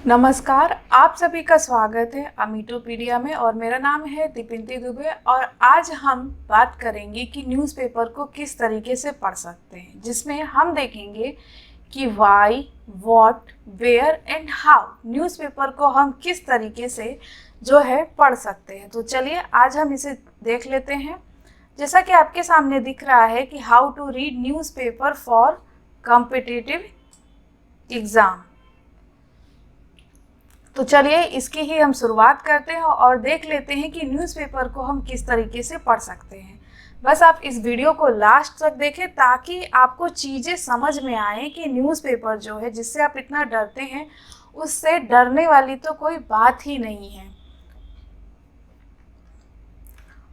नमस्कार, आप सभी का स्वागत है अमीटोपीडिया में और मेरा नाम है दीपिंती दुबे। और आज हम बात करेंगे कि न्यूज़पेपर को किस तरीके से पढ़ सकते हैं, जिसमें हम देखेंगे कि why, what, where and how newspaper को हम किस तरीके से जो है पढ़ सकते हैं। तो चलिए आज हम इसे देख लेते हैं। जैसा कि आपके सामने दिख रहा है कि how to read newspaper for competitive exam. तो चलिए इसकी ही हम शुरुआत करते हैं और देख लेते हैं कि न्यूज़पेपर को हम किस तरीके से पढ़ सकते हैं। बस आप इस वीडियो को लास्ट तक देखें ताकि आपको चीज़ें समझ में आए कि न्यूज़पेपर जो है जिससे आप इतना डरते हैं, उससे डरने वाली तो कोई बात ही नहीं है।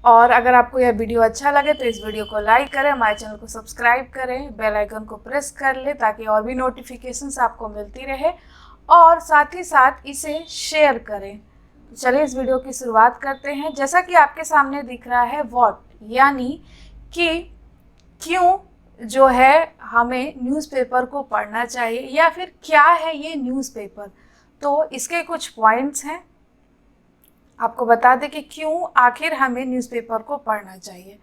और अगर आपको यह वीडियो अच्छा लगे तो इस वीडियो को लाइक करें, हमारे चैनल को सब्सक्राइब करें, बेल आइकन को प्रेस कर लें ताकि और भी नोटिफिकेशंस आपको मिलती रहे और साथ ही साथ इसे शेयर करें। तो चलिए इस वीडियो की शुरुआत करते हैं। जैसा कि आपके सामने दिख रहा है व्हाट, यानी कि क्यों जो है हमें न्यूज़पेपर को पढ़ना चाहिए या फिर क्या है ये न्यूज़पेपर। तो इसके कुछ पॉइंट्स हैं, आपको बता दें कि क्यों आखिर हमें न्यूज़पेपर को पढ़ना चाहिए।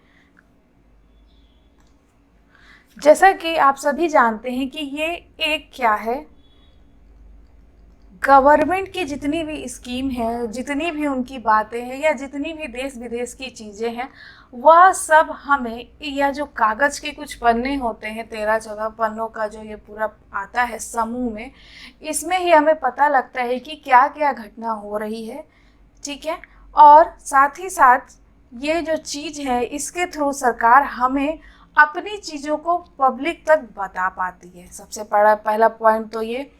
जैसा कि आप सभी जानते हैं कि ये एक क्या है, गवर्नमेंट की जितनी भी स्कीम है, जितनी भी उनकी बातें हैं या जितनी भी देश विदेश की चीज़ें हैं, वह सब हमें, या जो कागज़ के कुछ पन्ने होते हैं 13-14 पन्नों का जो ये पूरा आता है समूह में, इसमें ही हमें पता लगता है कि क्या क्या घटना हो रही है। ठीक है, और साथ ही साथ ये जो चीज़ है इसके थ्रू सरकार हमें अपनी चीज़ों को पब्लिक तक बता पाती है। सबसे पहला पॉइंट तो ये।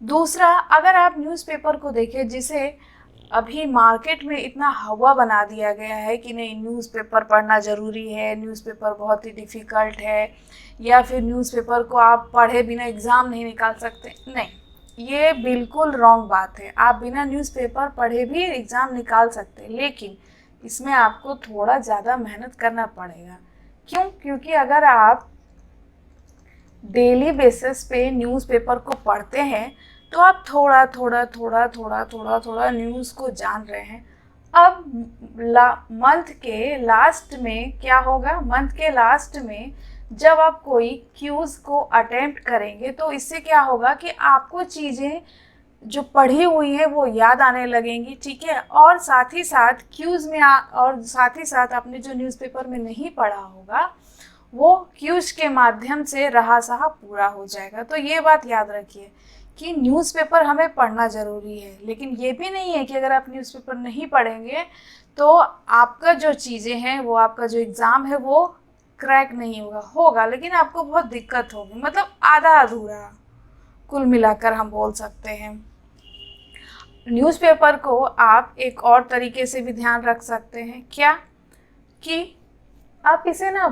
दूसरा, अगर आप न्यूज़पेपर को देखें, जिसे अभी मार्केट में इतना हवा बना दिया गया है कि नहीं न्यूज़पेपर पढ़ना ज़रूरी है, न्यूज़पेपर बहुत ही डिफ़िकल्ट है, या फिर न्यूज़पेपर को आप पढ़े बिना एग्ज़ाम नहीं निकाल सकते। नहीं, ये बिल्कुल रॉन्ग बात है। आप बिना न्यूज़पेपर पढ़े भी एग्ज़ाम निकाल सकते हैं, लेकिन इसमें आपको थोड़ा ज़्यादा मेहनत करना पड़ेगा। क्यों? क्योंकि अगर आप डेली बेसिस पे न्यूज़पेपर को पढ़ते हैं तो आप थोड़ा थोड़ा न्यूज़ को जान रहे हैं। अब मंथ के लास्ट में क्या होगा, मंथ के लास्ट में जब आप कोई क्यूज़ को अटेम्प्ट करेंगे तो इससे क्या होगा कि आपको चीज़ें जो पढ़ी हुई है वो याद आने लगेंगी। ठीक है, और साथ ही साथ क्यूज़ में और साथ ही साथ आपने जो न्यूज़पेपर में नहीं पढ़ा होगा वो क्यूज के माध्यम से रहा सहा पूरा हो जाएगा। तो ये बात याद रखिए कि न्यूज़पेपर हमें पढ़ना ज़रूरी है, लेकिन ये भी नहीं है कि अगर आप न्यूज़पेपर नहीं पढ़ेंगे तो आपका जो चीज़ें हैं, वो आपका जो एग्ज़ाम है वो क्रैक नहीं होगा, लेकिन आपको बहुत दिक्कत होगी, मतलब आधा अधूरा कुल मिलाकर हम बोल सकते हैं। न्यूज़पेपर को आप एक और तरीके से भी ध्यान रख सकते हैं, क्या कि आप इसे ना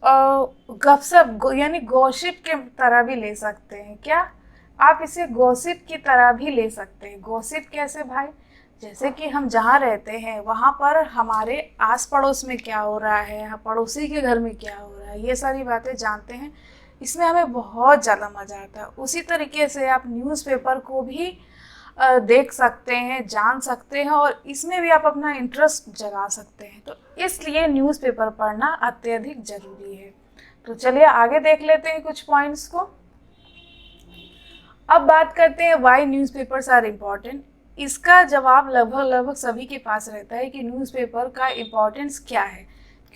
गपशप यानी गॉसिप के तरह भी ले सकते हैं। क्या आप इसे गॉसिप की तरह भी ले सकते हैं। गॉसिप कैसे भाई? जैसे कि हम जहाँ रहते हैं वहाँ पर हमारे आस पड़ोस में क्या हो रहा है, पड़ोसी के घर में क्या हो रहा है, ये सारी बातें जानते हैं। इसमें हमें बहुत ज़्यादा मज़ा आता है। उसी तरीके से आप न्यूज़पेपर को भी देख सकते हैं, जान सकते हैं और इसमें भी आप अपना इंटरेस्ट जगा सकते हैं। तो इसलिए न्यूज़पेपर पढ़ना अत्यधिक ज़रूरी है। तो चलिए आगे देख लेते हैं कुछ पॉइंट्स को। अब बात करते हैं व्हाई न्यूज़पेपर्स आर इम्पॉर्टेंट। इसका जवाब लगभग सभी के पास रहता है कि न्यूज़पेपर का इम्पोर्टेंस क्या है।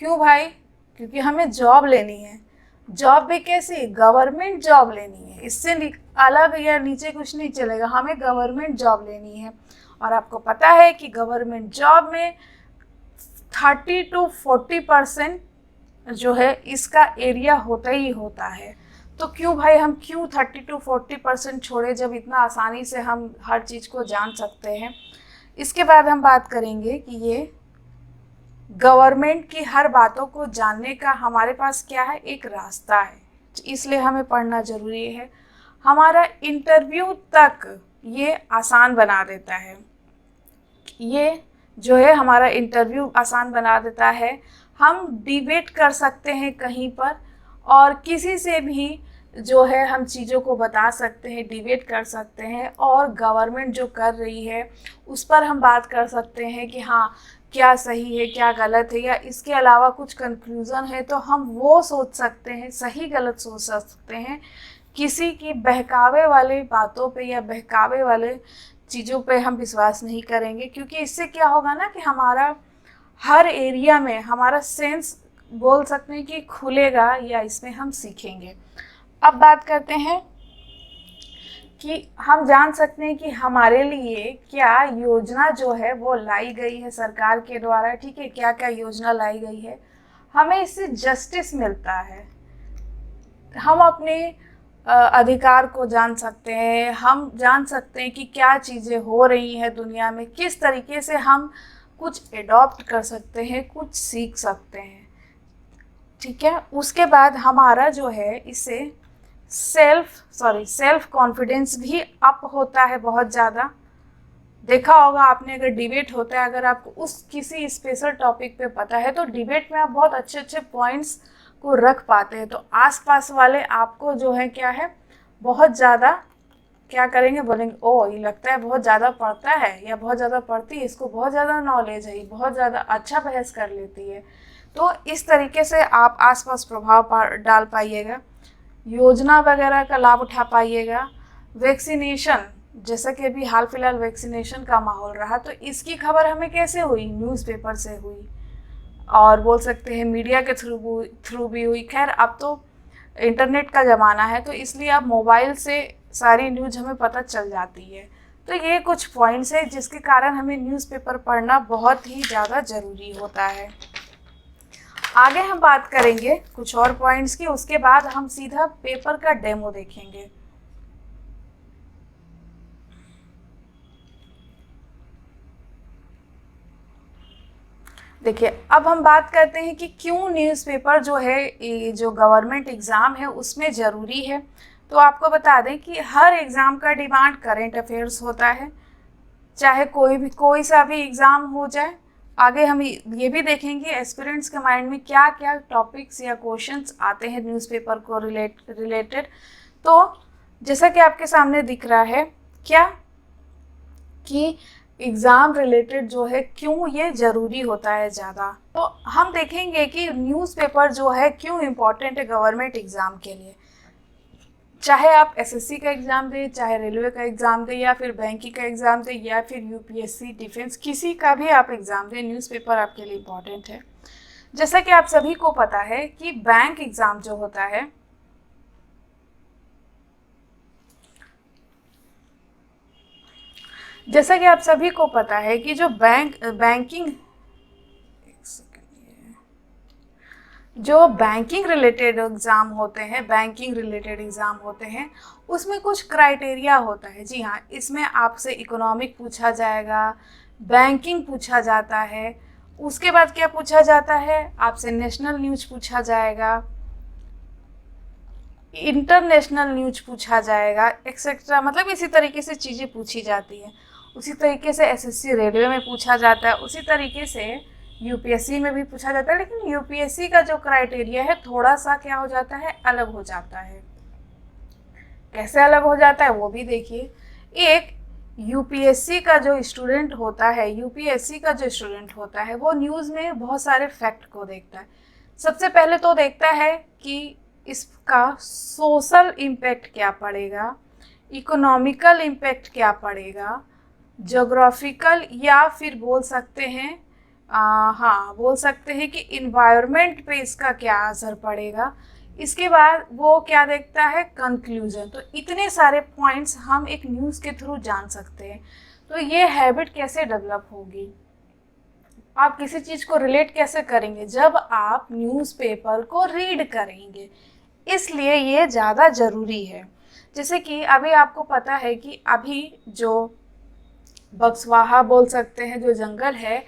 क्यों भाई? क्योंकि हमें जॉब लेनी है। जॉब भी कैसी? गवर्नमेंट जॉब लेनी है। इससे अलग या नीचे कुछ नहीं चलेगा, हमें गवर्नमेंट जॉब लेनी है। और आपको पता है कि गवर्नमेंट जॉब में 30-40% जो है इसका एरिया होता ही होता है। तो क्यों भाई, हम क्यों 30-40% छोड़े जब इतना आसानी से हम हर चीज़ को जान सकते हैं। इसके बाद हम बात करेंगे कि ये गवर्नमेंट की हर बातों को जानने का हमारे पास क्या है, एक रास्ता है, इसलिए हमें पढ़ना ज़रूरी है। हमारा इंटरव्यू तक ये आसान बना देता है। ये जो है हमारा इंटरव्यू आसान बना देता है। हम डिबेट कर सकते हैं कहीं पर और किसी से भी जो है हम चीज़ों को बता सकते हैं, डिबेट कर सकते हैं, और गवर्नमेंट जो कर रही है उस पर हम बात कर सकते हैं कि हाँ क्या सही है क्या गलत है, या इसके अलावा कुछ कंक्लूज़न है तो हम वो सोच सकते हैं, सही गलत सोच सकते हैं। किसी की बहकावे वाले बातों पे या बहकावे वाले चीज़ों पे हम विश्वास नहीं करेंगे, क्योंकि इससे क्या होगा ना कि हमारा हर एरिया में हमारा सेंस बोल सकते हैं कि खुलेगा, या इसमें हम सीखेंगे। अब बात करते हैं कि हम जान सकते हैं कि हमारे लिए क्या योजना जो है वो लाई गई है सरकार के द्वारा, ठीक है, क्या क्या योजना लाई गई है, हमें इससे जस्टिस मिलता है, हम अपने अधिकार को जान सकते हैं, हम जान सकते हैं कि क्या चीज़ें हो रही हैं दुनिया में, किस तरीके से हम कुछ एडॉप्ट कर सकते हैं, कुछ सीख सकते हैं, ठीक है। उसके बाद हमारा जो है इससे सेल्फ कॉन्फिडेंस भी अप होता है बहुत ज़्यादा। देखा होगा आपने, अगर डिबेट होता है, अगर आपको उस किसी स्पेशल टॉपिक पे पता है तो डिबेट में आप बहुत अच्छे अच्छे पॉइंट्स को रख पाते हैं, तो आसपास वाले आपको जो है क्या है बहुत ज़्यादा क्या करेंगे, बोलेंगे ओ ये लगता है बहुत ज़्यादा पढ़ता है या बहुत ज़्यादा पढ़ती है, इसको बहुत ज़्यादा नॉलेज है, बहुत ज़्यादा अच्छा बहस कर लेती है। तो इस तरीके से आप आसपास प्रभाव डाल पाइएगा, योजना वगैरह का लाभ उठा पाइएगा। वैक्सीनेशन, जैसा कि अभी हाल फिलहाल वैक्सीनेशन का माहौल रहा, तो इसकी खबर हमें कैसे हुई, न्यूज़पेपर से हुई, और बोल सकते हैं मीडिया के थ्रू भी हुई। खैर अब तो इंटरनेट का ज़माना है, तो इसलिए अब मोबाइल से सारी न्यूज़ हमें पता चल जाती है। तो ये कुछ पॉइंट्स है जिसके कारण हमें न्यूज़पेपर पढ़ना बहुत ही ज़्यादा ज़रूरी होता है। आगे हम बात करेंगे कुछ और पॉइंट्स की, उसके बाद हम सीधा पेपर का डेमो देखेंगे। देखिए, अब हम बात करते हैं कि क्यों न्यूज़पेपर जो है ये जो गवर्नमेंट एग्ज़ाम है उसमें ज़रूरी है। तो आपको बता दें कि हर एग्ज़ाम का डिमांड करेंट अफेयर्स होता है, चाहे कोई सा भी एग्ज़ाम हो जाए। आगे हम ये भी देखेंगे एस्पिरेंट्स के माइंड में क्या क्या टॉपिक्स या क्वेश्चंस आते हैं न्यूज़पेपर को रिलेटेड। तो जैसा कि आपके सामने दिख रहा है क्या कि एग्ज़ाम रिलेटेड जो है क्यों ये ज़रूरी होता है ज़्यादा, तो हम देखेंगे कि न्यूज़पेपर जो है क्यों इम्पोर्टेंट है गवर्नमेंट एग्ज़ाम के लिए। चाहे आप एसएससी का एग्ज़ाम दें, चाहे रेलवे का एग्ज़ाम दें, या फिर बैंकिंग का एग्ज़ाम दें, या फिर यूपीएससी डिफेंस, किसी का भी आप एग्ज़ाम दें, न्यूज़पेपर आपके लिए इम्पॉर्टेंट है। जैसा कि आप सभी को पता है कि बैंक एग्ज़ाम जो होता है, जैसा कि आप सभी को पता है कि जो बैंकिंग रिलेटेड एग्ज़ाम होते हैं, उसमें कुछ क्राइटेरिया होता है। जी हाँ, इसमें आपसे इकोनॉमिक पूछा जाएगा, बैंकिंग पूछा जाता है, उसके बाद क्या पूछा जाता है, आपसे नेशनल न्यूज़ पूछा जाएगा, इंटरनेशनल न्यूज़ पूछा जाएगा, एक्सेट्रा, मतलब इसी तरीके से चीज़ें पूछी जाती हैं। उसी तरीके से एसएससी रेलवे में पूछा जाता है, उसी तरीके से यूपीएससी में भी पूछा जाता है। लेकिन यूपीएससी का जो क्राइटेरिया है थोड़ा सा क्या हो जाता है, अलग हो जाता है। कैसे अलग हो जाता है वो भी देखिए। एक यूपीएससी का जो स्टूडेंट होता है वो न्यूज़ में बहुत सारे फैक्ट को देखता है। सबसे पहले तो देखता है कि इसका सोशल इम्पैक्ट क्या पड़ेगा, इकोनॉमिकल इम्पैक्ट क्या पड़ेगा, जोग्राफिकल, या फिर बोल सकते हैं कि इन्वायरमेंट पे इसका क्या असर पड़ेगा। इसके बाद वो क्या देखता है, कंक्लूजन। तो इतने सारे पॉइंट्स हम एक न्यूज़ के थ्रू जान सकते हैं। तो ये हैबिट कैसे डेवलप होगी, आप किसी चीज़ को रिलेट कैसे करेंगे, जब आप न्यूज़पेपर को रीड करेंगे। इसलिए ये ज़्यादा ज़रूरी है। जैसे कि अभी आपको पता है कि अभी जो बक्सवाहा बोल सकते हैं, जो जंगल है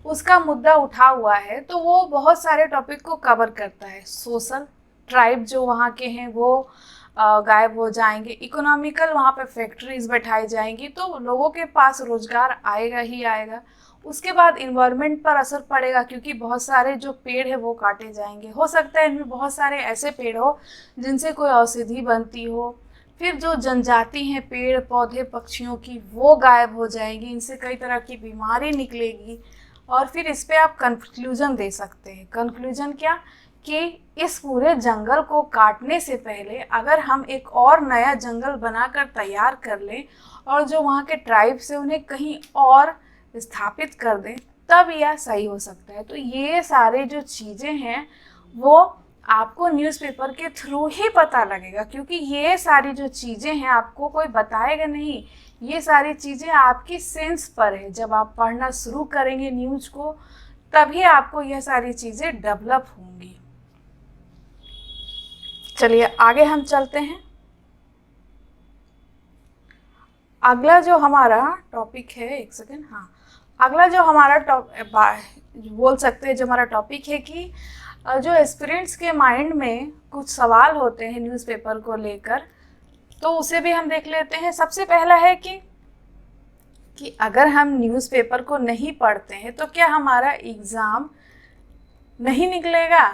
उसका मुद्दा उठा हुआ है, तो वो बहुत सारे टॉपिक को कवर करता है। सोशल, ट्राइब जो वहाँ के हैं वो गायब हो जाएंगे, इकोनॉमिकल, वहाँ पे फैक्ट्रीज बैठाई जाएंगी तो लोगों के पास रोजगार आएगा ही आएगा। उसके बाद इन्वायरमेंट पर असर पड़ेगा, क्योंकि बहुत सारे जो पेड़ है वो काटे जाएंगे। हो सकता है इनमें बहुत सारे ऐसे पेड़ हो जिनसे कोई औषधि बनती हो। फिर जो जनजाति हैं पेड़ पौधे पक्षियों की, वो गायब हो जाएगी, इनसे कई तरह की बीमारी निकलेगी। और फिर इस पे आप कंक्लूजन दे सकते हैं। कंक्लूजन क्या, कि इस पूरे जंगल को काटने से पहले अगर हम एक और नया जंगल बनाकर तैयार कर लें और जो वहाँ के ट्राइब्स है उन्हें कहीं और स्थापित कर दें, तब यह सही हो सकता है। तो ये सारे जो चीज़ें हैं वो आपको न्यूज़पेपर के थ्रू ही पता लगेगा, क्योंकि ये सारी जो चीज़ें हैं आपको कोई बताएगा नहीं। ये सारी चीज़ें आपकी सेंस पर है। जब आप पढ़ना शुरू करेंगे न्यूज़ को, तभी आपको यह सारी चीज़ें डेवलप होंगी। चलिए आगे हम चलते हैं। अगला जो हमारा टॉपिक है, एक सेकेंड, हाँ, अगला जो हमारा बोल सकते हैं जो हमारा टॉपिक है कि जो एस्पिरेंट्स के माइंड में कुछ सवाल होते हैं न्यूज़पेपर को लेकर, तो उसे भी हम देख लेते हैं। सबसे पहला है कि अगर हम न्यूज़पेपर को नहीं पढ़ते हैं तो क्या हमारा एग्ज़ाम नहीं निकलेगा?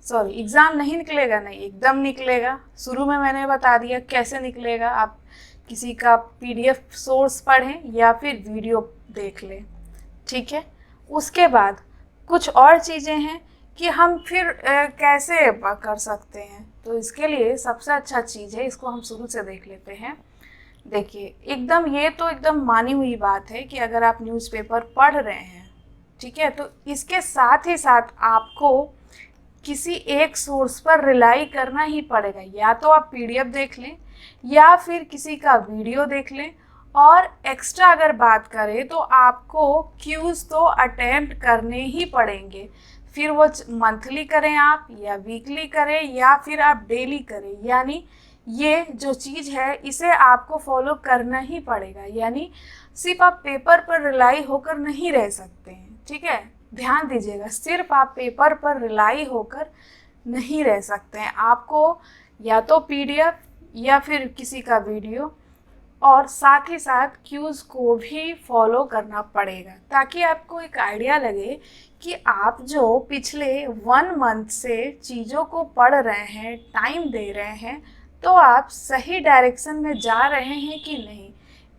सॉरी, एग्ज़ाम नहीं निकलेगा, नहीं, एकदम निकलेगा। शुरू में मैंने बता दिया कैसे निकलेगा। आप किसी का पीडीएफ सोर्स पढ़ें या फिर वीडियो देख लें, ठीक है। उसके बाद कुछ और चीज़ें हैं कि हम फिर कैसे कर सकते हैं। तो इसके लिए सबसे अच्छा चीज़ है, इसको हम शुरू से देख लेते हैं। देखिए, एकदम ये तो एकदम मानी हुई बात है कि अगर आप न्यूज़पेपर पढ़ रहे हैं, ठीक है, तो इसके साथ ही साथ आपको किसी एक सोर्स पर रिलाई करना ही पड़ेगा। या तो आप पीडीएफ देख लें या फिर किसी का वीडियो देख लें। और एक्स्ट्रा अगर बात करें तो आपको क्यूज़ तो अटेम्प्ट करने ही पड़ेंगे। फिर वो मंथली करें आप, या वीकली करें, या फिर आप डेली करें, यानी ये जो चीज़ है इसे आपको फॉलो करना ही पड़ेगा। यानी सिर्फ आप पेपर पर रिलाई होकर नहीं रह सकते हैं, ठीक है, ध्यान दीजिएगा। सिर्फ आप पेपर पर रिलाई होकर नहीं रह सकते हैं। आपको या तो पीडीएफ या फिर किसी का वीडियो और साथ ही साथ क्यूज़ को भी फॉलो करना पड़ेगा, ताकि आपको एक आइडिया लगे कि आप जो पिछले 1 मंथ से चीज़ों को पढ़ रहे हैं, टाइम दे रहे हैं, तो आप सही डायरेक्शन में जा रहे हैं कि नहीं।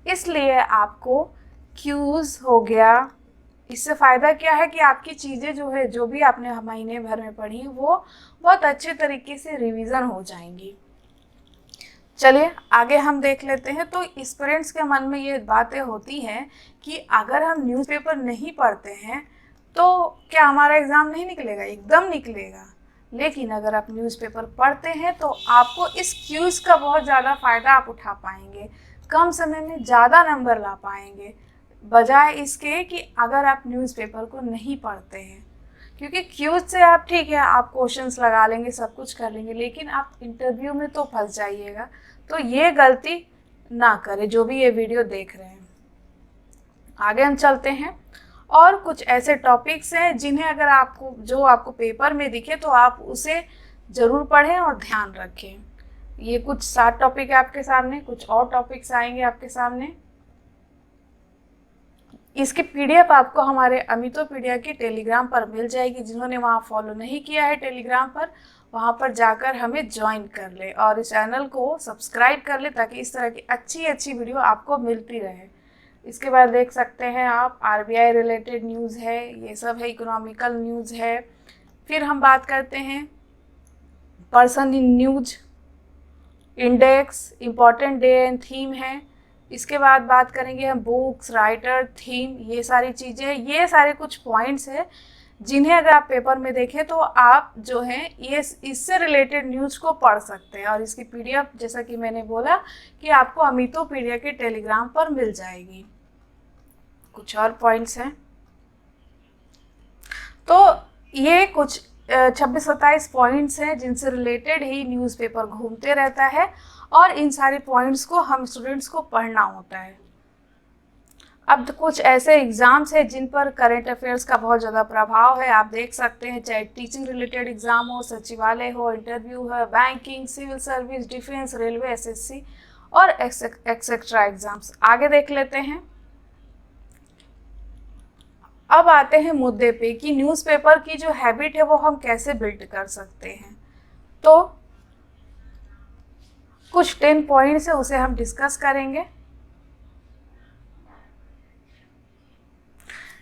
इसलिए आपको क्यूज़ हो गया, इससे फ़ायदा क्या है कि आपकी चीज़ें जो है, जो भी आपने महीने भर में पढ़ी, वो बहुत अच्छे तरीके से रिवीजन हो जाएंगी। चलिए आगे हम देख लेते हैं। तो एस्पिरेंट्स के मन में ये बातें होती हैं कि अगर हम न्यूज़पेपर नहीं पढ़ते हैं तो क्या हमारा एग्ज़ाम नहीं निकलेगा? एकदम निकलेगा। लेकिन अगर आप न्यूज़पेपर पढ़ते हैं तो आपको इस क्यूज़ का बहुत ज़्यादा फ़ायदा आप उठा पाएंगे, कम समय में ज़्यादा नंबर ला पाएंगे, बजाय इसके कि अगर आप न्यूज़पेपर को नहीं पढ़ते हैं। क्योंकि क्यूज से आप, ठीक है, आप क्वेश्चंस लगा लेंगे, सब कुछ कर लेंगे, लेकिन आप इंटरव्यू में तो फंस जाइएगा। तो ये गलती ना करें जो भी ये वीडियो देख रहे हैं। आगे हम चलते हैं। और कुछ ऐसे टॉपिक्स हैं जिन्हें अगर आपको पेपर में दिखे तो आप उसे ज़रूर पढ़ें और ध्यान रखें। ये कुछ 7 टॉपिक है आपके सामने, कुछ और टॉपिक्स आएंगे आपके सामने। इसकी पीडीएफ आपको हमारे अमितोपीडिया के टेलीग्राम पर मिल जाएगी। जिन्होंने वहाँ फॉलो नहीं किया है टेलीग्राम पर, वहाँ पर जाकर हमें ज्वाइन कर ले और इस चैनल को सब्सक्राइब कर ले, ताकि इस तरह की अच्छी अच्छी वीडियो आपको मिलती रहे। इसके बाद देख सकते हैं आप, आरबीआई रिलेटेड न्यूज़ है, ये सब है, इकोनॉमिकल न्यूज़ है। फिर हम बात करते हैं person in news, index, important day and theme है। इसके बाद बात करेंगे हम बुक्स, राइटर, थीम, ये सारी चीज़ें, ये सारे कुछ पॉइंट्स हैं जिन्हें अगर आप पेपर में देखें तो आप जो है ये इससे रिलेटेड न्यूज़ को पढ़ सकते हैं। और इसकी पीडीएफ, जैसा कि मैंने बोला, कि आपको अमितोपीडिया के टेलीग्राम पर मिल जाएगी। कुछ और पॉइंट्स हैं, तो ये कुछ 26-27 पॉइंट्स हैं जिनसे रिलेटेड ही न्यूज़पेपर घूमते रहता है, और इन सारे पॉइंट्स को हम स्टूडेंट्स को पढ़ना होता है। अब कुछ ऐसे एग्ज़ाम्स हैं जिन पर करंट अफेयर्स का बहुत ज़्यादा प्रभाव है। आप देख सकते हैं, चाहे टीचिंग रिलेटेड एग्ज़ाम हो, सचिवालय हो, इंटरव्यू है, banking, civil service, defence, railway, SSC और एक्सेट्रा एग्ज़ाम्स। आगे देख लेते हैं। अब आते हैं मुद्दे पे कि न्यूज़पेपर की जो हैबिट है वो हम कैसे बिल्ड कर सकते हैं। तो कुछ 10 पॉइंट्स है, उसे हम डिस्कस करेंगे।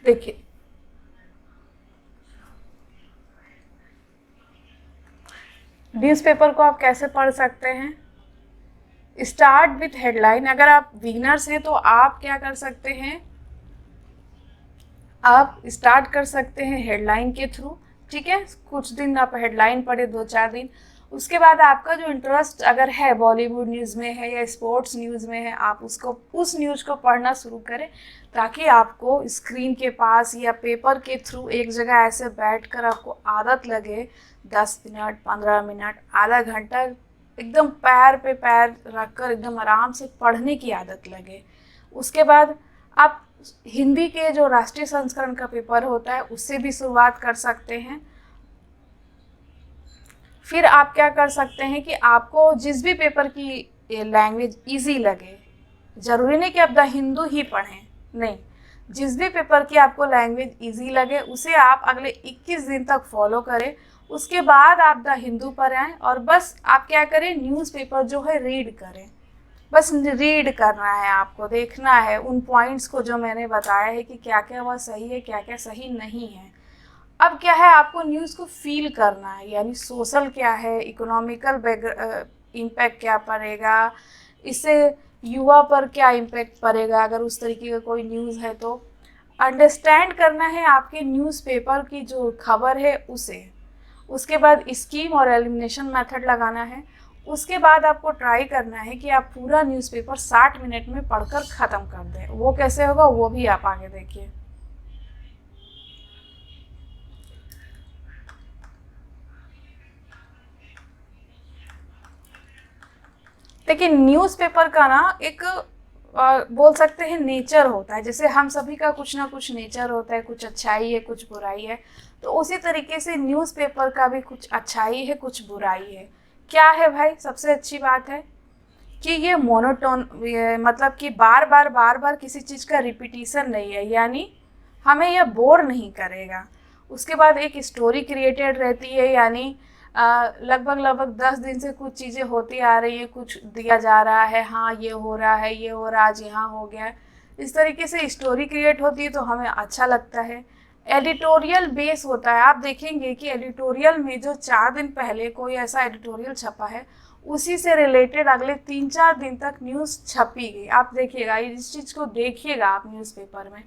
देखिए, न्यूज़पेपर को आप कैसे पढ़ सकते हैं। Start with headline. अगर आप बिगिनर्स हैं तो आप क्या कर सकते हैं, आप स्टार्ट कर सकते हैं हेडलाइन के थ्रू। ठीक है, कुछ दिन आप हेडलाइन पढ़े, 2-4 दिन। उसके बाद आपका जो इंटरेस्ट अगर है बॉलीवुड न्यूज़ में है या स्पोर्ट्स न्यूज़ में है, आप उसको उस न्यूज़ को पढ़ना शुरू करें, ताकि आपको स्क्रीन के पास या पेपर के थ्रू एक जगह ऐसे बैठकर आपको आदत लगे 10 मिनट, 15 मिनट, आधा घंटा एकदम पैर पे पैर रखकर एकदम आराम से पढ़ने की आदत लगे। उसके बाद आप हिंदी के जो राष्ट्रीय संस्करण का पेपर होता है उससे भी शुरुआत कर सकते हैं। फिर आप क्या कर सकते हैं कि आपको जिस भी पेपर की लैंग्वेज इजी लगे, ज़रूरी नहीं कि आप द हिंदू ही पढ़ें, नहीं, जिस भी पेपर की आपको लैंग्वेज इजी लगे उसे आप अगले 21 दिन तक फॉलो करें। उसके बाद आप द हिंदू पर आएँ और बस आप क्या करें, न्यूज़पेपर जो है रीड करें। बस रीड करना है, आपको देखना है उन पॉइंट्स को जो मैंने बताया है कि क्या क्या वह सही है, क्या क्या सही नहीं है। अब क्या है, आपको न्यूज़ को फील करना है, यानी सोशल क्या है, इकोनॉमिकल इम्पैक्ट क्या पड़ेगा, इससे युवा पर क्या इम्पैक्ट पड़ेगा अगर उस तरीके का कोई न्यूज़ है तो अंडरस्टैंड करना है आपके न्यूज़पेपर की जो खबर है उसे। उसके बाद स्कीम और एलिमिनेशन मेथड लगाना है। उसके बाद आपको ट्राई करना है कि आप पूरा न्यूज़पेपर 60 मिनट में पढ़कर ख़त्म कर दें। वो कैसे होगा वो भी आप आगे देखिए। देखिए, न्यूज़पेपर का ना एक बोल सकते हैं नेचर होता है, जैसे हम सभी का कुछ ना कुछ नेचर होता है, कुछ अच्छाई है कुछ बुराई है, तो उसी तरीके से न्यूज़पेपर का भी कुछ अच्छाई है कुछ बुराई है। क्या है भाई, सबसे अच्छी बात है कि ये मोनोटोन, मतलब कि बार बार किसी चीज़ का रिपीटिशन नहीं है, यानी हमें यह बोर नहीं करेगा। उसके बाद एक स्टोरी क्रिएटेड रहती है, यानी लगभग 10 दिन से कुछ चीज़ें होती आ रही है, कुछ दिया जा रहा है, हाँ ये हो रहा है, ये हो रहा है, आज यहाँ हो गया। इस तरीके से स्टोरी क्रिएट होती है तो हमें अच्छा लगता है। एडिटोरियल बेस होता है, आप देखेंगे कि एडिटोरियल में जो 4 दिन पहले कोई ऐसा एडिटोरियल छपा है उसी से रिलेटेड अगले 3-4 दिन तक न्यूज़ छपी गई। आप देखिएगा, इस चीज़ को देखिएगा आप न्यूज़पेपर में।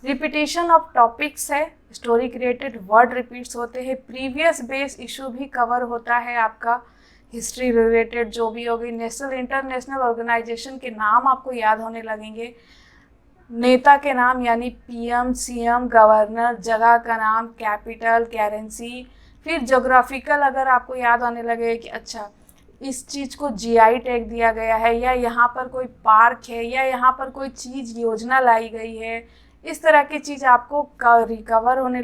रिपीटेशन ऑफ टॉपिक्स है, स्टोरी क्रिएटेड वर्ड रिपीट्स होते हैं, प्रीवियस बेस इशू भी कवर होता है आपका, हिस्ट्री रिलेटेड जो भी होगी, नेशनल इंटरनेशनल ऑर्गेनाइजेशन के नाम आपको याद होने लगेंगे, नेता के नाम यानी पीएम, सीएम, गवर्नर, जगह का नाम, कैपिटल, करेंसी। फिर जोग्राफिकल अगर आपको याद आने लगे कि अच्छा इस चीज़ को जीआई टैग दिया गया है, या यहाँ पर कोई पार्क है, या यहाँ पर कोई चीज़ योजना लाई गई है, इस तरह की चीज़ आपको कवर होने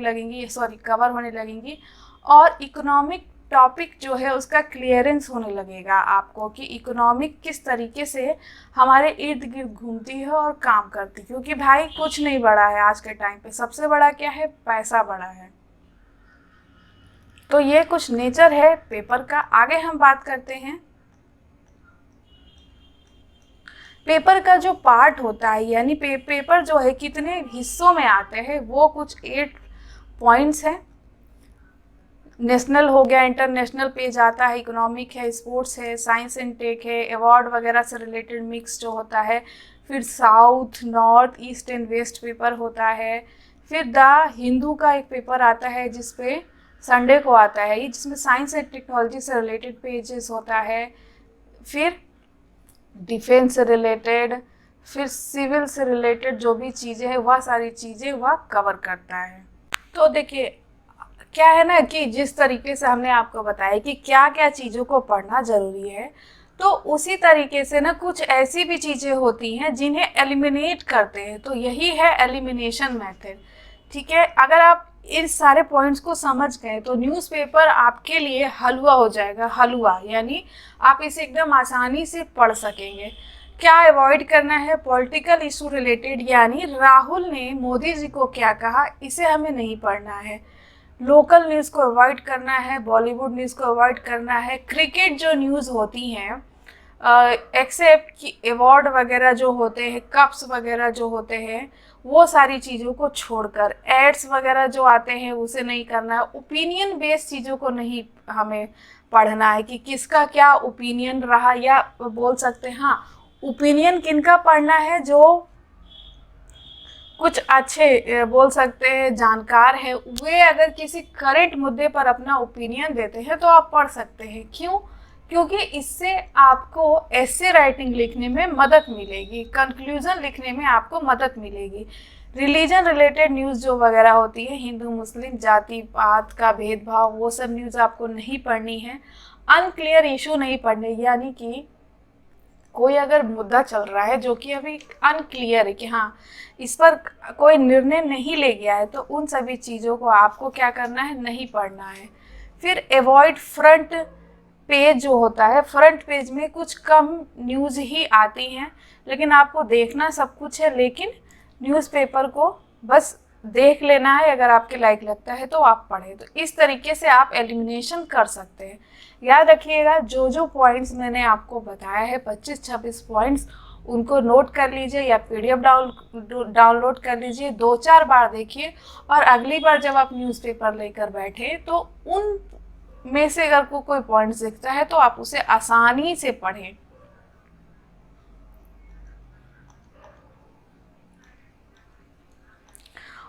लगेंगी। और इकोनॉमिक टॉपिक जो है उसका क्लियरेंस होने लगेगा आपको कि इकोनॉमिक किस तरीके से हमारे इर्द गिर्द घूमती है और काम करती है, क्योंकि भाई कुछ नहीं बड़ा है आज के टाइम पे, सबसे बड़ा क्या है, पैसा बड़ा है। तो ये कुछ नेचर है पेपर का। आगे हम बात करते हैं पेपर का जो पार्ट होता है, यानी पेपर जो है कितने हिस्सों में आते हैं, वो कुछ 8 पॉइंट्स हैं। नेशनल हो गया, इंटरनेशनल पेज आता है, इकोनॉमिक है, स्पोर्ट्स है, साइंस एंड टेक है, अवार्ड वगैरह से रिलेटेड मिक्स जो होता है, फिर south, north, east and west paper होता है। फिर द हिंदू का एक पेपर आता है जिसपे संडे को आता है, ये जिसमें साइंस एंड टेक्नोलॉजी से रिलेटेड पेजेस होता है। फिर डिफेंस से रिलेटेड, फिर सिविल से रिलेटेड जो भी चीज़ें हैं वह सारी चीज़ें वह कवर करता है। तो देखिए क्या है ना कि जिस तरीके से हमने आपको बताया कि क्या क्या चीज़ों को पढ़ना ज़रूरी है, तो उसी तरीके से ना कुछ ऐसी भी चीज़ें होती हैं जिन्हें एलिमिनेट करते हैं, तो यही है एलिमिनेशन मेथड। ठीक है, अगर आप इन सारे पॉइंट्स को समझ गए तो न्यूज़पेपर आपके लिए हलवा हो जाएगा, हलवा, यानी आप इसे एकदम आसानी से पढ़ सकेंगे। क्या अवॉइड करना है? पॉलिटिकल इशू रिलेटेड, यानी राहुल ने मोदी जी को क्या कहा, इसे हमें नहीं पढ़ना है। लोकल न्यूज़ को अवॉइड करना है, बॉलीवुड न्यूज़ को अवॉइड करना है। क्रिकेट जो न्यूज़ होती हैं, एक्सेप्ट कि अवार्ड वगैरह जो होते हैं, कप्स वगैरह जो होते हैं, वो सारी चीज़ों को छोड़कर एड्स वगैरह जो आते हैं उसे नहीं करना है। ओपिनियन बेस्ड चीज़ों को नहीं हमें पढ़ना है कि किसका क्या ओपिनियन रहा, या बोल सकते हैं हाँ, ओपिनियन किनका पढ़ना है, जो कुछ अच्छे बोल सकते हैं जानकार है, वे अगर किसी करंट मुद्दे पर अपना ओपिनियन देते हैं तो आप पढ़ सकते हैं। क्यों? क्योंकि इससे आपको एसे राइटिंग लिखने में मदद मिलेगी, कंक्लूजन लिखने में आपको मदद मिलेगी। रिलीजन रिलेटेड न्यूज़ जो वगैरह होती है, हिंदू मुस्लिम जाति पात का भेदभाव, वो सब न्यूज़ आपको नहीं पढ़नी है। अनक्लियर इशू नहीं पढ़ने, यानी कि कोई अगर मुद्दा चल रहा है जो कि अभी अनक्लियर है कि हाँ इस पर कोई निर्णय नहीं ले गया है, तो उन सभी चीज़ों को आपको क्या करना है, नहीं पढ़ना है। फिर अवॉइड फ्रंट पेज जो होता है, फ्रंट पेज में कुछ कम न्यूज़ ही आती हैं, लेकिन आपको देखना सब कुछ है, लेकिन न्यूज़पेपर को बस देख लेना है, अगर आपके लायक लगता है तो आप पढ़ें। तो इस तरीके से आप एलिमिनेशन कर सकते हैं। याद रखिएगा, जो जो पॉइंट्स मैंने आपको बताया है 25-26 पॉइंट्स, उनको नोट कर लीजिए या पीडीएफ डाउनलोड कर लीजिए, 2-4 बार देखिए, और अगली बार जब आप न्यूज़पेपर लेकर बैठे तो उन में से अगर कोई पॉइंट्स दिखता है तो आप उसे आसानी से पढ़ें।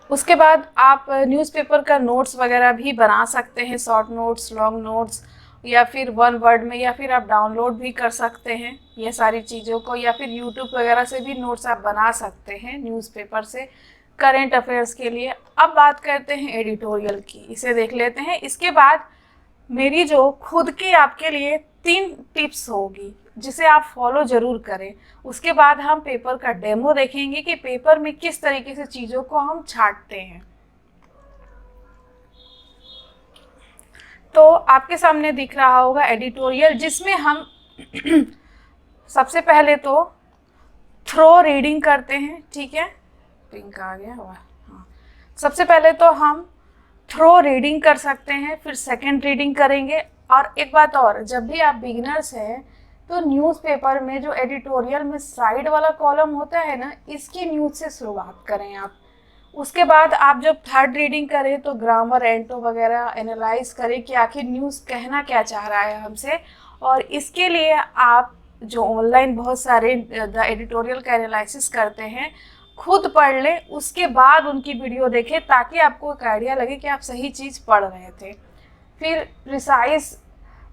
उसके बाद आप न्यूज़पेपर का नोट्स वगैरह भी बना सकते हैं, शॉर्ट नोट्स, लॉन्ग नोट्स, या फिर वन वर्ड में, या फिर आप डाउनलोड भी कर सकते हैं ये सारी चीज़ों को, या फिर यूट्यूब वगैरह से भी नोट्स आप बना सकते हैं न्यूज़पेपर से करंट अफेयर्स के लिए। अब बात करते हैं एडिटोरियल की, इसे देख लेते हैं। इसके बाद मेरी जो खुद की आपके लिए 3 टिप्स होगी जिसे आप फॉलो ज़रूर करें। उसके बाद हम पेपर का डेमो देखेंगे कि पेपर में किस तरीके से चीज़ों को हम छांटते हैं। तो आपके सामने दिख रहा होगा एडिटोरियल, जिसमें हम सबसे पहले तो थ्रो रीडिंग करते हैं, ठीक है, पिंक आ गया हुआ, हाँ। सबसे पहले तो हम थ्रो रीडिंग कर सकते हैं, फिर सेकंड रीडिंग करेंगे। और एक बात और, जब भी आप बिगिनर्स हैं तो न्यूज़पेपर में जो एडिटोरियल में साइड वाला कॉलम होता है ना, इसकी न्यूज़ से शुरुआत करें आप। उसके बाद आप जब थर्ड रीडिंग करें तो ग्रामर एंटो वगैरह एनालाइज करें कि आखिर न्यूज़ कहना क्या चाह रहा है हमसे। और इसके लिए आप जो ऑनलाइन बहुत सारे द एडिटोरियल का एनालिसिस करते हैं, खुद पढ़ लें, उसके बाद उनकी वीडियो देखें, ताकि आपको एक आइडिया लगे कि आप सही चीज़ पढ़ रहे थे। फिर प्रिसाइज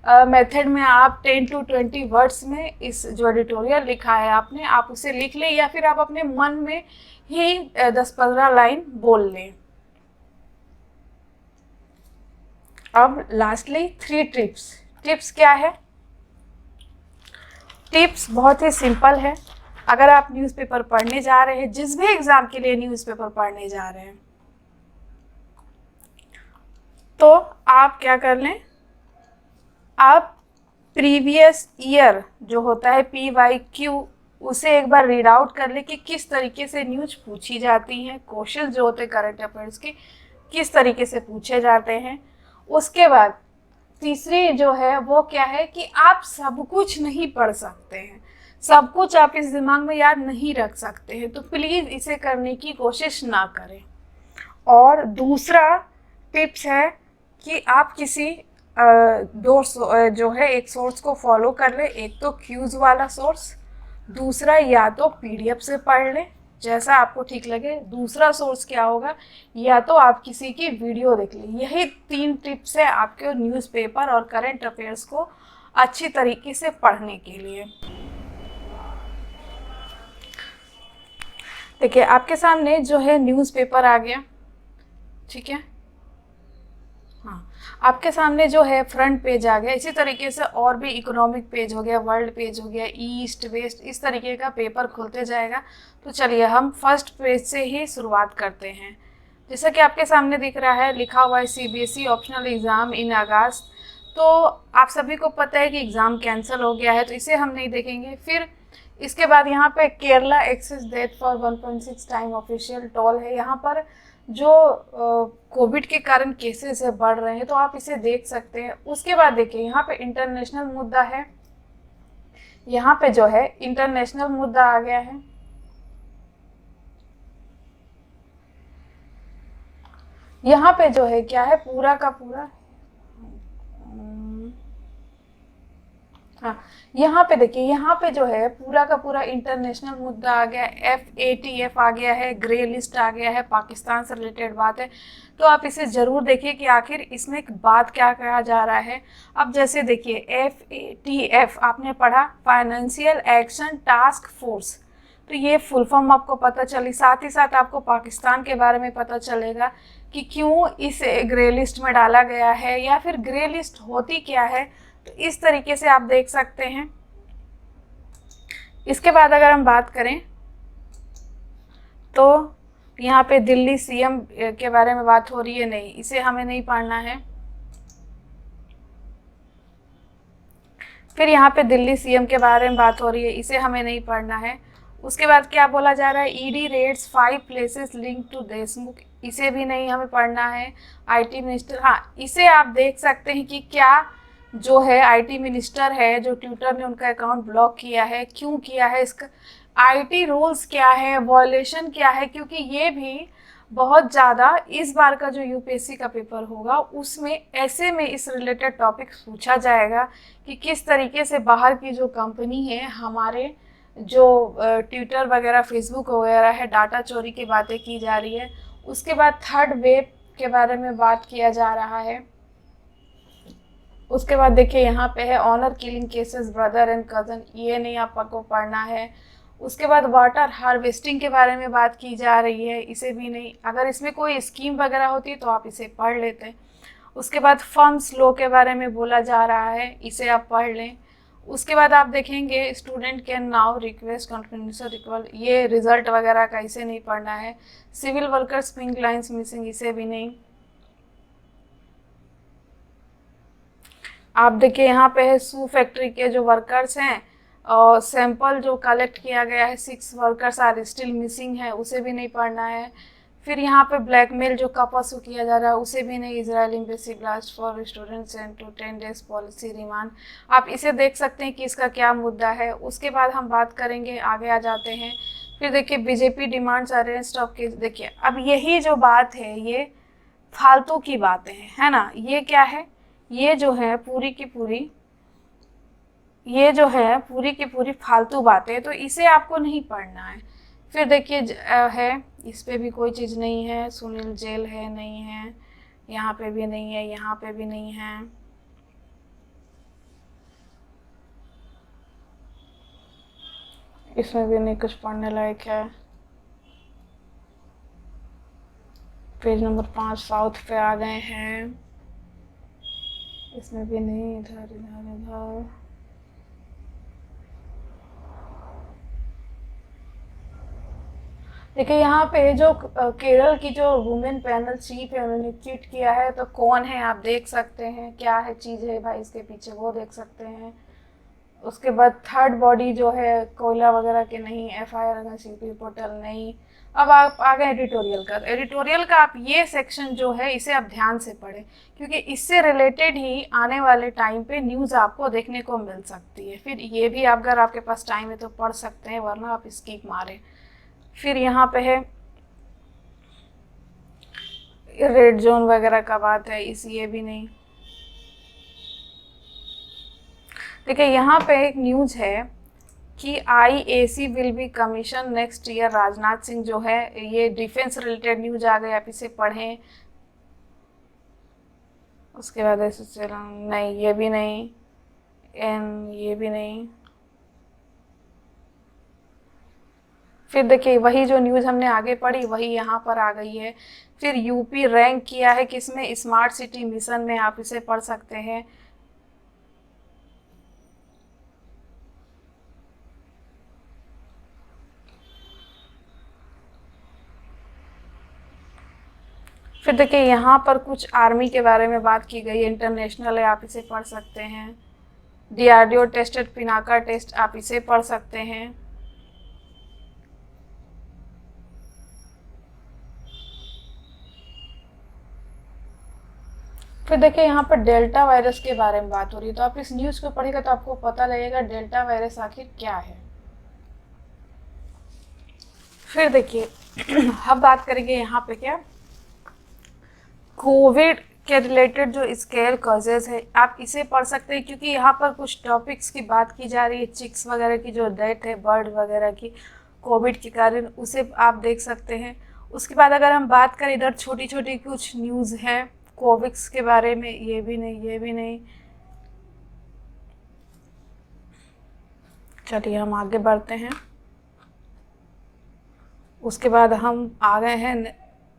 मेथड में आप 10 to 20 वर्ड्स में इस जो एडिटोरियल लिखा है आपने, आप उसे लिख लें, या फिर आप अपने मन में ही 10-15 लाइन बोल लें। अब लास्टली 3 टिप्स। टिप्स क्या है? टिप्स बहुत ही सिंपल है। अगर आप न्यूज़पेपर पढ़ने जा रहे हैं, जिस भी एग्ज़ाम के लिए न्यूज़पेपर पढ़ने जा रहे हैं, तो आप क्या कर लें, आप प्रीवियस ईयर जो होता है PYQ, उसे एक बार रीड आउट कर ले कि किस तरीके से न्यूज़ पूछी जाती हैं, क्वेश्चन जो होते हैं करंट अफेयर्स के किस तरीके से पूछे जाते हैं। उसके बाद तीसरी जो है वो क्या है कि आप सब कुछ नहीं पढ़ सकते हैं, सब कुछ आप इस दिमाग में याद नहीं रख सकते हैं, तो प्लीज़ इसे करने की कोशिश ना करें। और दूसरा टिप्स है कि आप किसी जो है एक सोर्स को फॉलो कर ले। एक तो क्यूज वाला सोर्स, दूसरा या तो PDF से पढ़ लें जैसा आपको ठीक लगे, दूसरा सोर्स क्या होगा, या तो आप किसी की वीडियो देख लें। यही 3 टिप्स है आपके न्यूज़पेपर और करंट अफेयर्स को अच्छी तरीके से पढ़ने के लिए। देखिए आपके सामने जो है न्यूज़पेपर आ गया, ठीक है, हाँ, आपके सामने जो है फ्रंट पेज आ गया। इसी तरीके से और भी इकोनॉमिक पेज हो गया, वर्ल्ड पेज हो गया, ईस्ट वेस्ट, इस तरीके का पेपर खुलते जाएगा। तो चलिए हम फर्स्ट पेज से ही शुरुआत करते हैं। जैसा कि आपके सामने दिख रहा है, लिखा हुआ है CBSE ऑप्शनल एग्ज़ाम इन अगस्त। तो आप सभी को पता है कि एग्ज़ाम कैंसिल हो गया है, तो इसे हम नहीं देखेंगे। फिर इसके बाद यहाँ पे Kerala excess death for 1.6 time official toll है। यहाँ पर जो कोविड के कारण केसेस है बढ़ रहे हैं, तो आप इसे देख सकते हैं। उसके बाद देखिए यहाँ पे इंटरनेशनल मुद्दा है, यहाँ पे जो है इंटरनेशनल मुद्दा आ गया है। यहाँ पे जो है क्या है, पूरा का पूरा, हाँ यहाँ पे देखिए, यहाँ पे जो है पूरा का पूरा इंटरनेशनल मुद्दा आ गया, FATF आ गया है, ग्रे लिस्ट आ गया है, पाकिस्तान से रिलेटेड बात है। तो आप इसे ज़रूर देखिए कि आखिर इसमें एक बात क्या कहा जा रहा है। अब जैसे देखिए FATF आपने पढ़ा, फाइनेंशियल एक्शन टास्क फोर्स, तो ये फुल फॉर्म आपको पता चली। साथ ही साथ आपको पाकिस्तान के बारे में पता चलेगा कि क्यों इसे ग्रे लिस्ट में डाला गया है, या फिर ग्रे लिस्ट होती क्या है। तो इस तरीके से आप देख सकते हैं। इसके बाद अगर हम बात करें तो यहाँ पे दिल्ली CM के बारे में बात हो रही है, नहीं इसे हमें नहीं पढ़ना है। फिर यहाँ पे दिल्ली CM के बारे में बात हो रही है, इसे हमें नहीं पढ़ना है। उसके बाद क्या बोला जा रहा है, ED raids 5 places link to Deshmukh, इसे भी नहीं हमें पढ़ना है। IT मिनिस्टर, हाँ इसे आप देख सकते हैं कि क्या जो है IT मिनिस्टर है, जो ट्विटर ने उनका अकाउंट ब्लॉक किया है, क्यों किया है, इसका IT रूल्स क्या है, वॉयलेशन क्या है, क्योंकि ये भी बहुत ज़्यादा इस बार का जो UPSC का पेपर होगा उसमें ऐसे में इस रिलेटेड टॉपिक पूछा जाएगा कि किस तरीके से बाहर की जो कंपनी है, हमारे जो ट्विटर वगैरह फेसबुक वगैरह है, डाटा चोरी की बातें की जा रही है। उसके बाद थर्ड वेव के बारे में बात किया जा रहा है। उसके बाद देखिए यहाँ पे है honour killing cases brother and cousin, ये नहीं आपको पढ़ना है। उसके बाद वाटर हार्वेस्टिंग के बारे में बात की जा रही है, इसे भी नहीं। अगर इसमें कोई स्कीम वगैरह होती तो आप इसे पढ़ लेते। उसके बाद फर्म्स लॉ के बारे में बोला जा रहा है, इसे आप पढ़ लें। उसके बाद आप देखेंगे student can now request continuous recall, ये रिजल्ट वगैरह का, इसे नहीं पढ़ना है। Civil workers pink lines missing, इसे भी नहीं। आप देखिए यहाँ पे है शू फैक्ट्री के जो वर्कर्स हैं और सैंपल जो कलेक्ट किया गया है, 6 वर्कर्स आर स्टिल मिसिंग है, उसे भी नहीं पढ़ना है। फिर यहाँ पे ब्लैकमेल जो कपसू किया जा रहा है, उसे भी नहीं। Israel embassy blast four students and to 10 days policy remand, आप इसे देख सकते हैं कि इसका क्या मुद्दा है। उसके बाद हम बात करेंगे, आगे आ जाते हैं। फिर देखिए BJP demands arrest of case, देखिए अब यही जो बात है ये फालतू की बातें हैं, है ना। ये क्या है, ये जो है पूरी की पूरी, ये जो है पूरी की पूरी फालतू बातें, तो इसे आपको नहीं पढ़ना है। फिर देखिए है, इस पे भी कोई चीज़ नहीं है। सुनील जेल है, नहीं है, यहाँ पे भी नहीं है, यहाँ पे भी नहीं है। इसमें भी नहीं कुछ पढ़ने लायक है। पेज नंबर 5 साउथ पे आ गए हैं, इसमें भी नहीं। इधर इधर इधर, देखिए यहाँ पे जो केरल की जो वुमेन पैनल चीफ है उन्होंने ट्वीट किया है, तो कौन है आप देख सकते हैं, क्या है चीज़ है भाई इसके पीछे, वो देख सकते हैं। उसके बाद थर्ड बॉडी जो है कोयला वगैरह के नहीं, FIR CP पोर्टल नहीं। अब आप आ गए एडिटोरियल का। एडिटोरियल का आप ये सेक्शन जो है इसे आप ध्यान से पढ़ें, क्योंकि इससे रिलेटेड ही आने वाले टाइम पे न्यूज़ आपको देखने को मिल सकती है। फिर ये भी आप, अगर आपके पास टाइम है तो पढ़ सकते हैं, वरना आप स्किप मारें। फिर यहाँ पे है रेड जोन वगैरह का बात है, इस ये भी नहीं। देखिए यहाँ पे एक न्यूज़ है कि IAC will be commission next year, Rajnath Singh जो है, ये डिफेंस रिलेटेड न्यूज आ गई, आप इसे पढ़ें। उसके बाद ऐसे नहीं, ये भी नहीं, ये भी नहीं। फिर देखिए वही जो न्यूज़ हमने आगे पढ़ी वही यहाँ पर आ गई है। फिर यूपी रैंक किया है किसमें, स्मार्ट सिटी मिशन में, आप इसे पढ़ सकते हैं। फिर देखिए यहाँ पर कुछ आर्मी के बारे में बात की गई है, इंटरनेशनल है, आप इसे पढ़ सकते हैं। DRDO टेस्टेड पिनाका टेस्ट, आप इसे पढ़ सकते हैं। फिर देखिए यहाँ पर डेल्टा वायरस के बारे में बात हो रही है, तो आप इस न्यूज़ को पढ़ेगा तो आपको पता लगेगा डेल्टा वायरस आखिर क्या है। फिर देखिए हम बात करेंगे यहाँ पे क्या, कोविड के रिलेटेड जो स्केयर कॉजेज है आप इसे पढ़ सकते हैं, क्योंकि यहाँ पर कुछ टॉपिक्स की बात की जा रही है, चिक्स वगैरह की जो डेथ है बर्ड वगैरह की कोविड के कारण, उसे आप देख सकते हैं। उसके बाद अगर हम बात करें इधर छोटी छोटी कुछ न्यूज़ है कोविक्स के बारे में, ये भी नहीं ये भी नहीं। चलिए हम आगे बढ़ते हैं। उसके बाद हम आ गए हैं,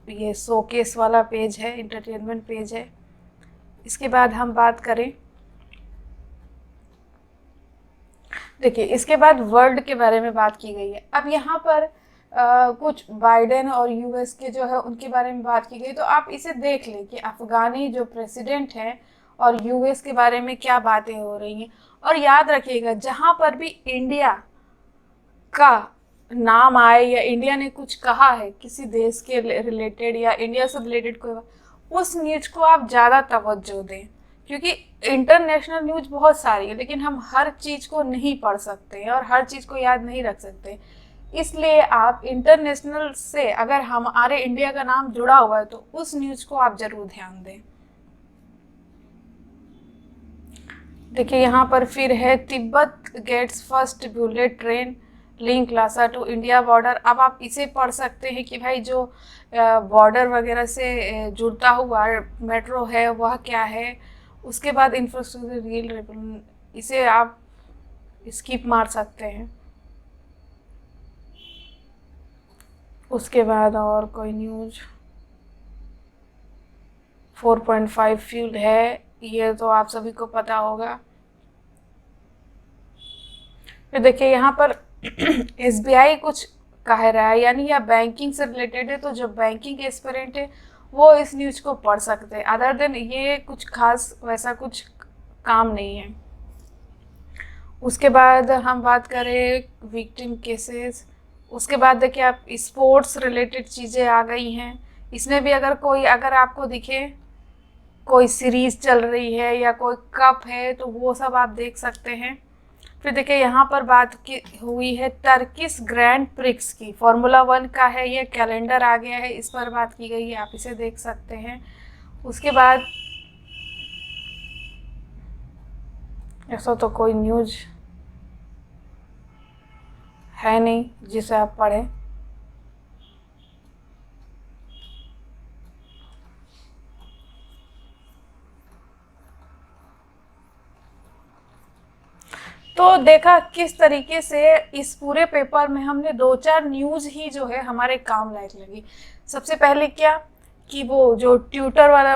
ये शोकेस वाला पेज है, इंटरटेनमेंट पेज है। इसके बाद हम बात करें, देखिए इसके बाद वर्ल्ड के बारे में बात की गई है। अब यहाँ पर कुछ बाइडेन और यूएस के जो है उनके बारे में बात की गई, तो आप इसे देख लें कि अफगानी जो प्रेसिडेंट हैं और यूएस के बारे में क्या बातें हो रही हैं। और याद रखिएगा जहाँ पर भी इंडिया का नाम आए या इंडिया ने कुछ कहा है किसी देश के रिलेटेड या इंडिया से रिलेटेड कोई, उस न्यूज को आप ज़्यादा तवज्जो दें, क्योंकि इंटरनेशनल न्यूज बहुत सारी है लेकिन हम हर चीज़ को नहीं पढ़ सकते हैं और हर चीज़ को याद नहीं रख सकते। इसलिए आप इंटरनेशनल से अगर हमारे इंडिया का नाम जुड़ा हुआ है तो उस न्यूज को आप जरूर ध्यान दें। देखिए यहाँ पर फिर है Tibet gets first bullet train link Lhasa to India border. अब आप इसे पढ़ सकते हैं कि भाई जो बॉर्डर वगैरह से जुड़ता हुआ मेट्रो है वह क्या है। उसके बाद इंफ्रास्ट्रक्चर रील, इसे आप स्किप मार सकते हैं। उसके बाद और कोई न्यूज 4.5 फ्यूल है, ये तो आप सभी को पता होगा। फिर देखिए यहाँ पर एसबीआई कुछ कह रहा है, यानी यह बैंकिंग से रिलेटेड है, तो जो बैंकिंग के एस्पिरेंट है वो इस न्यूज को पढ़ सकते हैं। अदर देन ये कुछ खास वैसा कुछ काम नहीं है। उसके बाद हम बात करें विक्टिम केसेस। उसके बाद देखिए आप स्पोर्ट्स रिलेटेड चीज़ें आ गई हैं। इसमें भी अगर आपको दिखे कोई सीरीज चल रही है या कोई कप है तो वो सब आप देख सकते हैं। फिर देखिए यहाँ पर बात की हुई है टर्किश ग्रैंड प्रिक्स की, फार्मूला 1 का है, ये कैलेंडर आ गया है, इस पर बात की गई है, आप इसे देख सकते हैं। उसके बाद ऐसा तो कोई न्यूज है नहीं जिसे आप पढ़ें। तो देखा किस तरीके से इस पूरे पेपर में हमने 2-4 न्यूज़ ही जो है हमारे काम लायक लगी। सबसे पहले क्या कि वो जो ट्यूटर वाला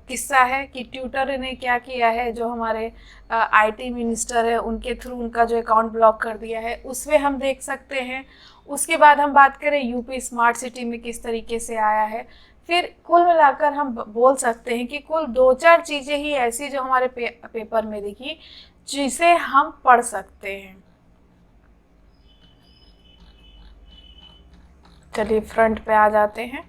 किस्सा है कि ट्यूटर ने क्या किया है, जो हमारे आईटी मिनिस्टर है उनके थ्रू उनका जो अकाउंट ब्लॉक कर दिया है, उसमें हम देख सकते हैं। उसके बाद हम बात करें यूपी स्मार्ट सिटी में किस तरीके से आया है। फिर कुल मिलाकर हम बोल सकते हैं कि कुल 2-4 चीज़ें ही ऐसी जो हमारे पेपर में दिखी जिसे हम पढ़ सकते हैं। चलिए फ्रंट पे आ जाते हैं।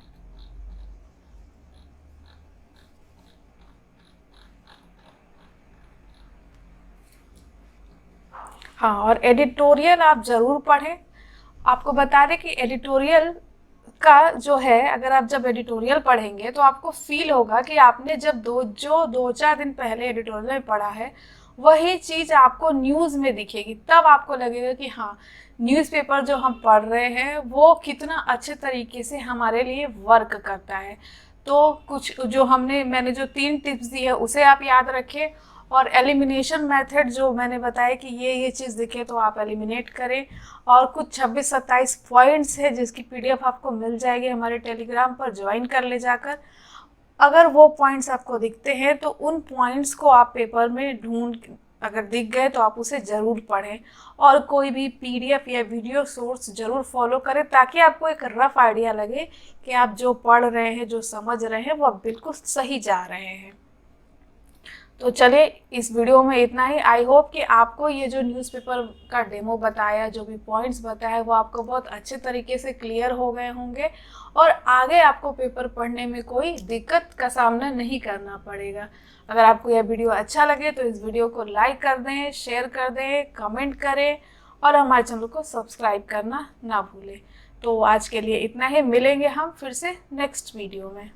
हाँ, और एडिटोरियल आप ज़रूर पढ़ें। आपको बता दें कि एडिटोरियल का जो है, अगर आप जब एडिटोरियल पढ़ेंगे तो आपको फील होगा कि आपने जब 2-4 दिन पहले एडिटोरियल में पढ़ा है वही चीज़ आपको न्यूज़ में दिखेगी। तब आपको लगेगा कि हाँ, न्यूज़पेपर जो हम पढ़ रहे हैं वो कितना अच्छे तरीके से हमारे लिए वर्क करता है। तो कुछ जो मैंने जो 3 टिप्स दी है उसे आप याद रखें, और एलिमिनेशन मेथड जो मैंने बताया कि ये चीज़ दिखे तो आप एलिमिनेट करें। और कुछ 26-27 पॉइंट्स है जिसकी पीडीएफ आपको मिल जाएगी हमारे टेलीग्राम पर, ज्वाइन कर ले जाकर। अगर वो पॉइंट्स आपको दिखते हैं तो उन पॉइंट्स को आप पेपर में अगर दिख गए तो आप उसे ज़रूर पढ़ें, और कोई भी पीडीएफ या वीडियो सोर्स ज़रूर फॉलो करें ताकि आपको एक रफ आइडिया लगे कि आप जो पढ़ रहे हैं, जो समझ रहे हैं, वो बिल्कुल सही जा रहे हैं। तो चलिए इस वीडियो में इतना ही। आई होप कि आपको ये जो न्यूज़पेपर का डेमो बताया, जो भी पॉइंट्स बताए, वो आपको बहुत अच्छे तरीके से क्लियर हो गए होंगे और आगे आपको पेपर पढ़ने में कोई दिक्कत का सामना नहीं करना पड़ेगा। अगर आपको यह वीडियो अच्छा लगे तो इस वीडियो को लाइक कर दें, शेयर कर दें, कमेंट करें और हमारे चैनल को सब्सक्राइब करना ना भूलें। तो आज के लिए इतना ही, मिलेंगे हम फिर से नेक्स्ट वीडियो में।